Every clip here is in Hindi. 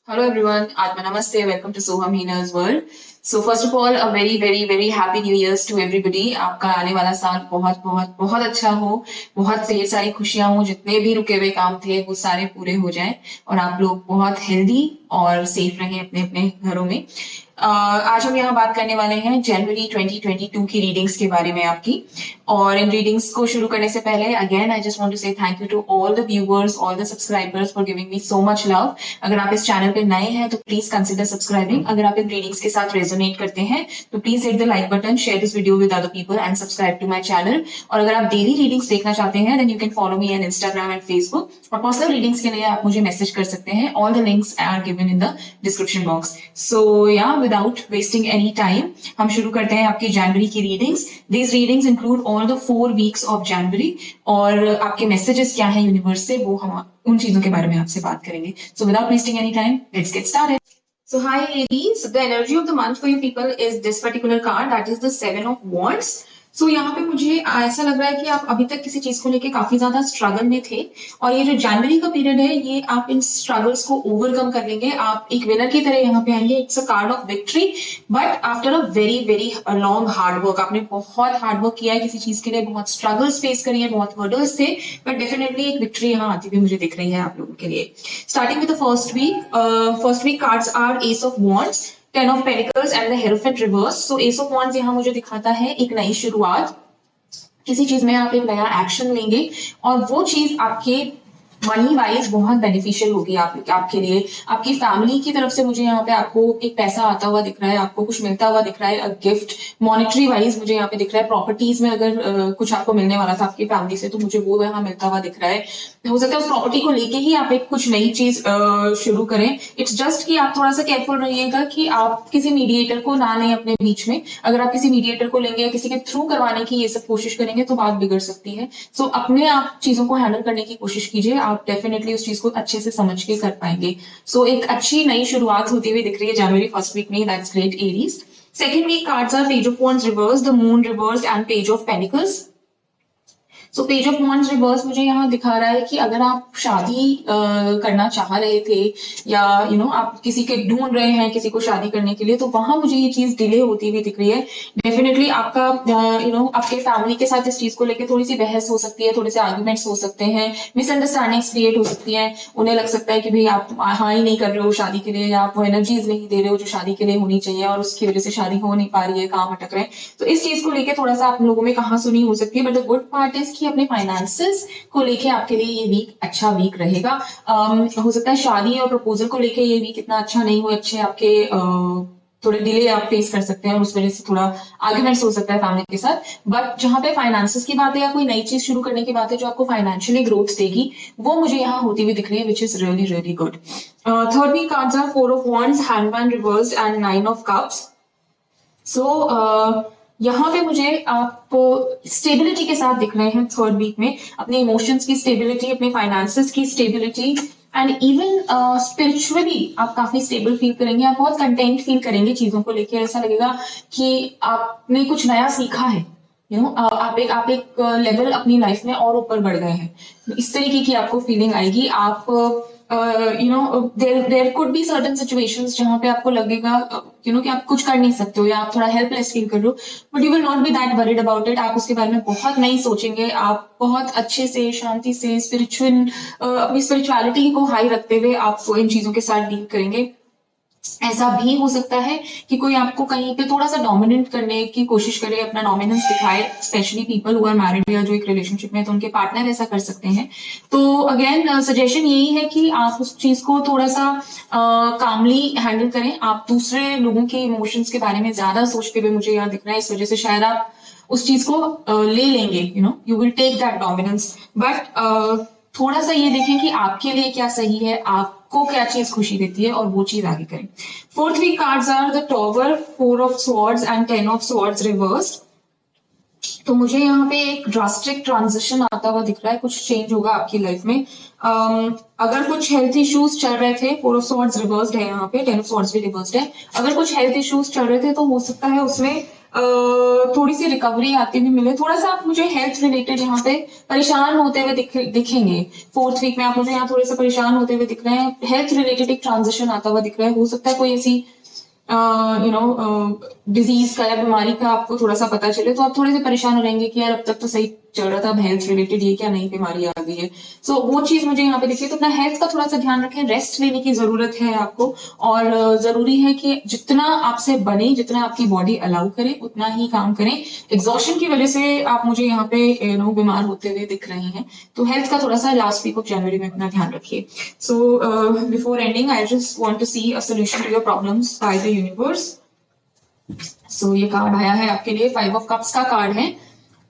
Hello everyone, Atma Namaste, welcome to Soham Heena's world. So first of all, a very happy New Year's to everybody. आपका आने वाला साल बहुत अच्छा हो, बहुत ढेर सारी खुशियां हो, जितने भी रुके हुए काम थे वो सारे पूरे हो जाएं और आप लोग बहुत हेल्दी और सेफ रहें अपने अपने घरों में। आज हम यहाँ बात करने वाले हैं जनवरी 2022 की रीडिंग्स के बारे में आपकी। और इन रीडिंग्स को शुरू करने से पहले again I just want to say thank you to all the viewers, all the subscribers for giving me so much love. अगर आप इस चैनल पे नए हैं तो प्लीज कंसिडर सब्सक्राइबिंग। अगर आप इन रीडिंग्स के साथ रेजोनेट करते हैं तो please hit the like button, share this video with other people and subscribe to my channel. और अगर आप डेली रीडिंग्स देखना चाहते हैं then you can follow me on Instagram and Facebook. और पर्सनल रीडिंग्स के लिए आप मुझे मैसेज कर सकते हैं। All the links are given in the description box. So या विदाउट वेस्टिंग एनी टाइम हम शुरू करते हैं आपकी जनवरी की readings. These readings include all the 4 weeks of January. और आपके मैसेजेस क्या है यूनिवर्स से, वो हम उन चीजों के बारे में आपसे बात करेंगे। So without wasting any time let's get started. So hi Aries, the energy of the month for you people is this particular card, that is the 7 of Wands. So यहाँ पे मुझे ऐसा लग रहा है कि आप अभी तक किसी चीज को लेके काफी ज्यादा स्ट्रगल में थे और ये जो जनवरी का पीरियड है ये आप इन स्ट्रगल्स को ओवरकम कर लेंगे। आप एक विनर की तरह यहाँ पे आएंगे। It's a card of victory but after a very long hard work. आपने बहुत हार्ड वर्क किया है किसी चीज के लिए, बहुत स्ट्रगल्स फेस करी है, बहुत हर्डल्स थे, बट डेफिनेटली एक विक्ट्री यहाँ आती हुई मुझे दिख रही है आप लोगों के लिए। Starting with the first week cards are ace of wands, 10 of Pentacles and the Hierophant reverse. So Ace of Wands यहाँ मुझे दिखाता है एक नई शुरुआत। किसी चीज में आप एक नया एक्शन लेंगे और वो चीज आपके मनी वाइज बहुत बेनिफिशियल होगी आपके लिए। आपकी फैमिली की तरफ से मुझे यहाँ पे आपको एक पैसा आता हुआ दिख रहा है, आपको कुछ मिलता हुआ दिख रहा है, गिफ्ट मॉनेटरी वाइज मुझे यहाँ पे दिख रहा है। प्रॉपर्टीज में अगर कुछ आपको मिलने वाला था आपकी फैमिली से तो मुझे वो यहाँ मिलता हुआ दिख रहा है। हो सकता है उस प्रॉपर्टी को लेके ही आप एक कुछ नई चीज शुरू करें। इट्स जस्ट कि आप थोड़ा सा केयरफुल रहिएगा कि आप किसी मीडिएटर को ना लें अपने बीच में। अगर आप किसी मीडिएटर को लेंगे या किसी के थ्रू करवाने की ये सब कोशिश करेंगे तो बात बिगड़ सकती है। सो अपने आप चीजों को हैंडल करने की कोशिश कीजिए, आप डेफिनेटली उस चीज को अच्छे से समझ के कर पाएंगे। सो एक अच्छी नई शुरुआत होती हुई दिख रही है जनवरी फर्स्ट वीक में। That's great Aries. Second week cards are page of wands reverse, the moon reverse and page of pentacles. So page of wands reverse मुझे यहाँ दिखा रहा है कि अगर आप शादी करना चाह रहे थे या आप किसी के ढूंढ रहे हैं किसी को शादी करने के लिए तो वहां मुझे ये चीज डिले होती हुई दिख रही है। डेफिनेटली आपका आपके फैमिली के साथ इस चीज को लेकर थोड़ी सी बहस हो सकती है, थोड़े से आर्ग्यूमेंट्स हो सकते हैं, मिसअंडरस्टैंडिंग्स क्रिएट हो सकती है। उन्हें लग सकता है कि भाई आप हाँ ही नहीं कर रहे हो शादी के लिए या आप वो एनर्जीज नहीं दे रहे हो जो शादी के लिए होनी चाहिए और उसकी वजह से शादी हो नहीं पा रही है, काम अटक रहे हैं। तो इस चीज को लेकर थोड़ा सा आप लोगों में कहाँ सुनी हो सकती है। But the good part is कि अपने फाइनेंसेस को लेके आपके लिए ये वीक अच्छा वीक रहेगा। हो सकता है शादी और प्रपोजल को लेके ये वीक इतना अच्छा नहीं हो, अच्छे आपके थोड़े डिले आप फेस कर सकते हैं और उस वजह से थोड़ा आर्ग्यूमेंट्स हो सकता है फैमिली के साथ। बट जहां पे फाइनेंसेस की बात है या कोई नई चीज शुरू करने की बात है जो आपको फाइनेंशियली ग्रोथ देगी वो मुझे यहाँ होती हुई दिख रही है, which is really good. Third week cards are 4 of Wands, Hangman reversed and 9 of Cups. So यहाँ पे मुझे आपको स्टेबिलिटी के साथ दिख रहे हैं थर्ड वीक में। अपने इमोशंस की स्टेबिलिटी, अपने फाइनेंसेस की स्टेबिलिटी एंड इवन स्पिरिचुअली आप काफी स्टेबल फील करेंगे। आप बहुत कंटेंट फील करेंगे चीजों को लेकर। ऐसा लगेगा कि आपने कुछ नया सीखा है। आप एक लेवल अपनी लाइफ में और ऊपर बढ़ गए हैं, इस तरीके की आपको फीलिंग आएगी। आप there could be certain situations जहां पे आपको लगेगा कि आप कुछ कर नहीं सकते हो या आप थोड़ा हेल्पलेस फील कर रहे हो, but you will not be that worried about it. आप उसके बारे में बहुत नहीं सोचेंगे। आप बहुत अच्छे से शांति से अपनी स्पिरिचुअलिटी को हाई रखते हुए आप इन चीजों के साथ डील करेंगे। ऐसा भी हो सकता है कि कोई आपको कहीं पे थोड़ा सा डोमिनेट करने की कोशिश करे, अपना डोमिनेंस दिखाए, specially people who are married या जो एक रिलेशनशिप में है तो उनके पार्टनर ऐसा कर सकते हैं। तो अगेन सजेशन यही है कि आप उस चीज को थोड़ा सा कामली हैंडल करें। आप दूसरे लोगों के इमोशंस के बारे में ज्यादा सोचते हुए मुझे यहाँ दिख रहा है, इस वजह से शायद आप उस चीज को ले लेंगे, you will take that dominance. But थोड़ा सा ये देखें कि आपके लिए क्या सही है, आपको क्या चीज खुशी देती है और वो चीज आगे करें। Fourth weak cards are the tower, 4 of Swords and 10 of Swords reversed. तो मुझे यहाँ पे एक ड्रास्टिक ट्रांजिशन आता हुआ दिख रहा है, कुछ चेंज होगा आपकी लाइफ में। अगर कुछ हेल्थ इश्यूज चल रहे थे, 4 of Swords रिवर्स्ड है यहाँ पे, 10 of Swords भी रिवर्स्ड है। अगर कुछ हेल्थ इश्यूज चल रहे थे तो हो सकता है उसमें थोड़ी सी रिकवरी आती हुई मिले, थोड़ा सा आप मुझे हेल्थ रिलेटेड यहाँ पे परेशान होते हुए दिखेंगे। 4th वीक में आप मुझे यहाँ थोड़े से परेशान होते हुए दिख रहे हैं, हेल्थ रिलेटेड एक ट्रांजिशन आता हुआ दिख रहा है। हो सकता है कोई ऐसी डिजीज का या बीमारी का आपको थोड़ा सा पता चले, तो आप थोड़े से परेशान रहेंगे कि यार अब तक तो सही चल रहा था, अब हेल्थ रिलेटेड ये क्या नई बीमारी आ गई है। सो वो चीज मुझे यहाँ पे दिखी। तो अपना हेल्थ का थोड़ा सा ध्यान रखें, रेस्ट लेने की जरूरत है आपको, और जरूरी है कि जितना आपसे बने, जितना आपकी बॉडी अलाउ करे उतना ही काम करें। एग्जॉशन की वजह से आप मुझे यहाँ पे बीमार होते हुए दिख रहे हैं, तो हेल्थ का थोड़ा सा लास्ट वीक ऑफ जनवरी में अपना ध्यान रखिए। So before ending I just want to see a solution to your problems by the universe. So ये कार्ड आया है आपके लिए, 5 ऑफ कप्स का कार्ड है,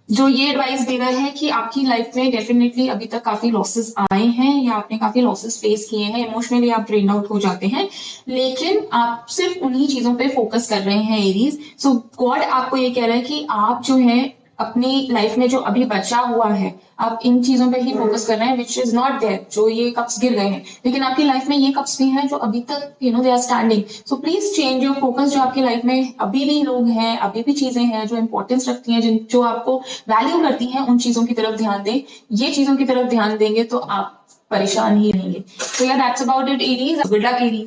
जो ये एडवाइस दे रहा है कि आपकी लाइफ में डेफिनेटली अभी तक काफी लॉसेस आए हैं, या आपने काफी लॉसेस फेस किए हैं, इमोशनली आप ड्रेन आउट हो जाते हैं, लेकिन आप सिर्फ उन्हीं चीजों पे फोकस कर रहे हैं एरीज। सो गॉड आपको ये कह रहा है कि आप जो है अपनी लाइफ में जो अभी बचा हुआ है, आप इन चीजों पे ही फोकस कर रहे हैं, विच इज नॉट देयर। जो ये कप्स गिर गए हैं, लेकिन आपकी लाइफ में ये कप्स भी हैं जो अभी तक they are standing. So please change your focus. जो आपकी लाइफ में अभी भी लोग हैं, अभी भी चीजें हैं जो इंपॉर्टेंस रखती हैं, जो आपको वैल्यू करती हैं, उन चीजों की तरफ ध्यान दें। ये चीजों की तरफ ध्यान देंगे तो आप परेशान ही रहेंगे। तो यार that's about it Aries. Good luck Aries.